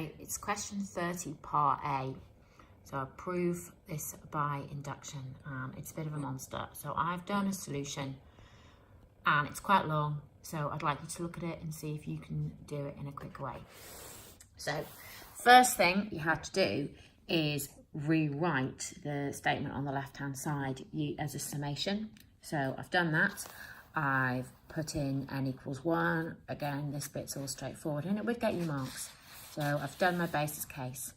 Okay, it's question 30, part A. So I prove this by induction. It's a bit of a monster. So I've done a solution and it's quite long. So I'd like you to look at it and see if you can do it in a quick way. So first thing you have to do is rewrite the statement on the left-hand side as a summation. So I've done that. I've put in n equals 1. Again, this bit's all straightforward and it would get you marks. So I've done my basis case.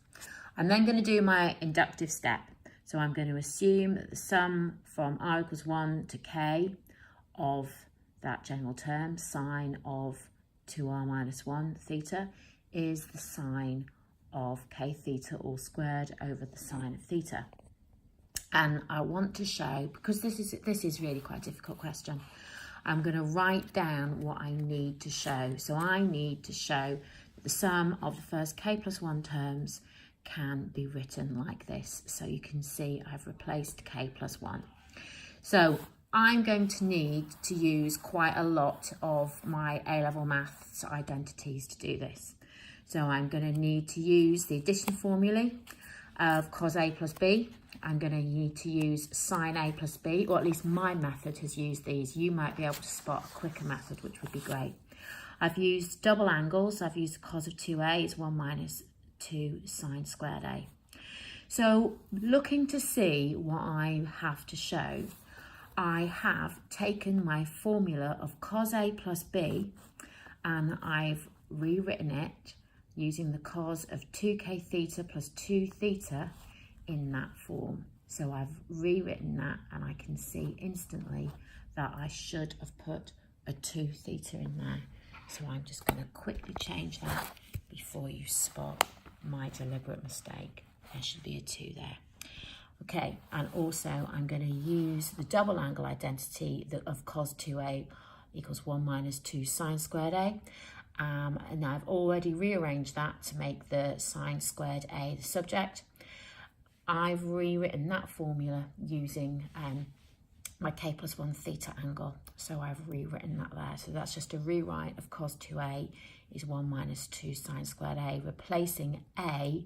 I'm then going to do my inductive step. So I'm going to assume that the sum from r equals 1 to k of that general term, sine of 2r minus 1 theta, is the sine of k theta all squared over the sine of theta. And I want to show, because this is really quite a difficult question, I'm going to write down what I need to show. So I need to show that the sum of the first k plus 1 terms can be written like this. So you can see I've replaced k plus 1. So I'm going to need to use quite a lot of my A-level maths identities to do this. So I'm going to need to use the addition formulae of cos A plus B. I'm going to need to use sine A plus B, or at least my method has used these. You might be able to spot a quicker method, which would be great. I've used double angles. I've used the cos of 2A is 1 minus 2 sine squared A. So looking to see what I have to show, I have taken my formula of cos A plus B and I've rewritten it using the cos of 2k theta plus 2 theta in that form. So I've rewritten that and I can see instantly that I should have put a 2 theta in there. So I'm just going to quickly change that before you spot my deliberate mistake. There should be a 2 there. Okay, and also I'm going to use the double angle identity of cos 2a equals 1 minus 2 sine squared A. And I've already rearranged that to make the sine squared A the subject. I've rewritten that formula using my k plus 1 theta angle. So I've rewritten that there. So that's just a rewrite of cos 2a is 1 minus 2 sine squared A, replacing A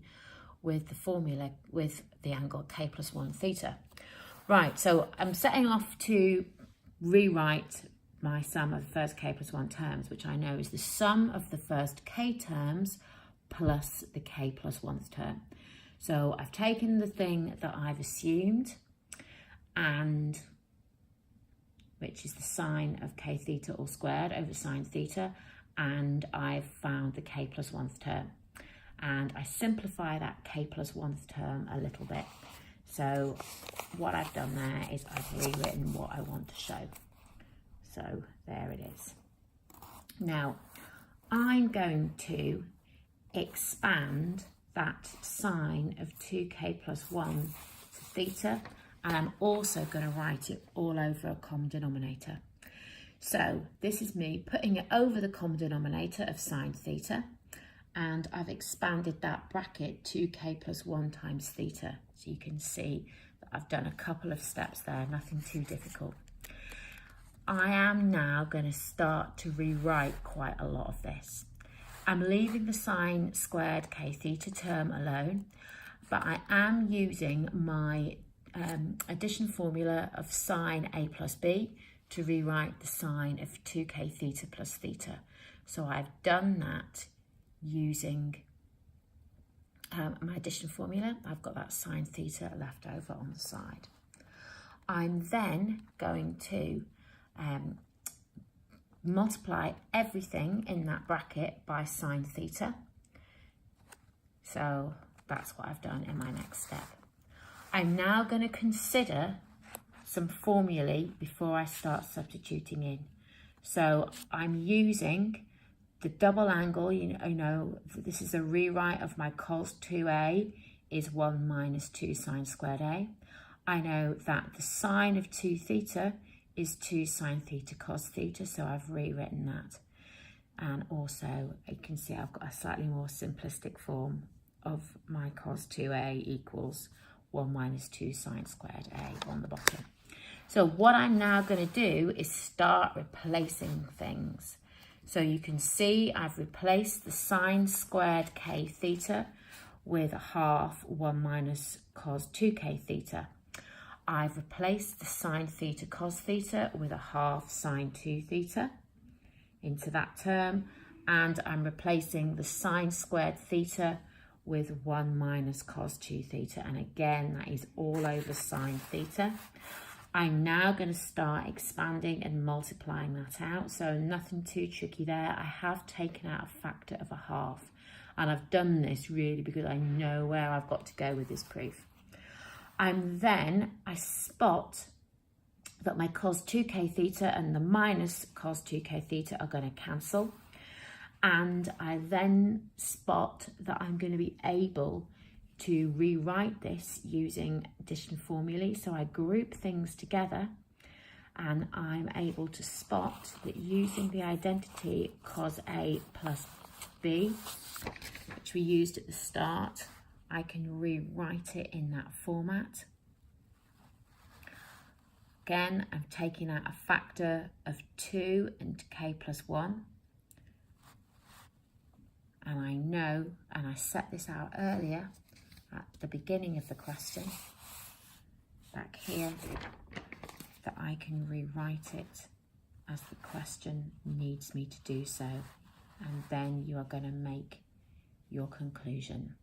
with the formula with the angle k plus 1 theta. Right, so I'm setting off to rewrite my sum of the first k plus 1 terms, which I know is the sum of the first k terms plus the k plus 1th term. So I've taken the thing that I've assumed, and which is the sine of k theta all squared over sine theta, and I've found the k plus 1th term. And I simplify that k plus 1th term a little bit. So what I've done there is I've rewritten what I want to show. So there it is. Now I'm going to expand that sine of 2k plus 1 to theta, and I'm also going to write it all over a common denominator. So this is me putting it over the common denominator of sine theta, and I've expanded that bracket 2k plus 1 times theta. So you can see that I've done a couple of steps there, nothing too difficult. I am now going to start to rewrite quite a lot of this. I'm leaving the sine squared k theta term alone, but I am using my addition formula of sine A plus B to rewrite the sine of 2k theta plus theta. So I've done that using my addition formula. I've got that sine theta left over on the side. I'm then going to multiply everything in that bracket by sine theta. So that's what I've done in my next step. I'm now going to consider some formulae before I start substituting in. So I'm using the double angle, you know, this is a rewrite of my cos 2a is 1 minus 2 sine squared A. I know that the sine of 2 theta is 2 sine theta cos theta, so I've rewritten that. And also, you can see I've got a slightly more simplistic form of my cos 2a equals 1 minus 2 sine squared A on the bottom. So what I'm now going to do is start replacing things. So you can see I've replaced the sine squared k theta with a half 1 minus cos 2k theta. I've replaced the sine theta cos theta with a half sine 2 theta into that term, and I'm replacing the sine squared theta with 1 minus cos 2 theta, and again that is all over sine theta. I'm now going to start expanding and multiplying that out, so nothing too tricky there. I have taken out a factor of a half, and I've done this really because I know where I've got to go with this proof. I spot that my cos 2k theta and the minus cos 2k theta are going to cancel, and I then spot that I'm going to be able to rewrite this using addition formulae. So I group things together, and I'm able to spot that using the identity cos A plus B, which we used at the start, I can rewrite it in that format. Again, I'm taking out a factor of 2 and k plus 1. And I know, and I set this out earlier at the beginning of the question, back here, that I can rewrite it as the question needs me to do so. And then you are going to make your conclusion.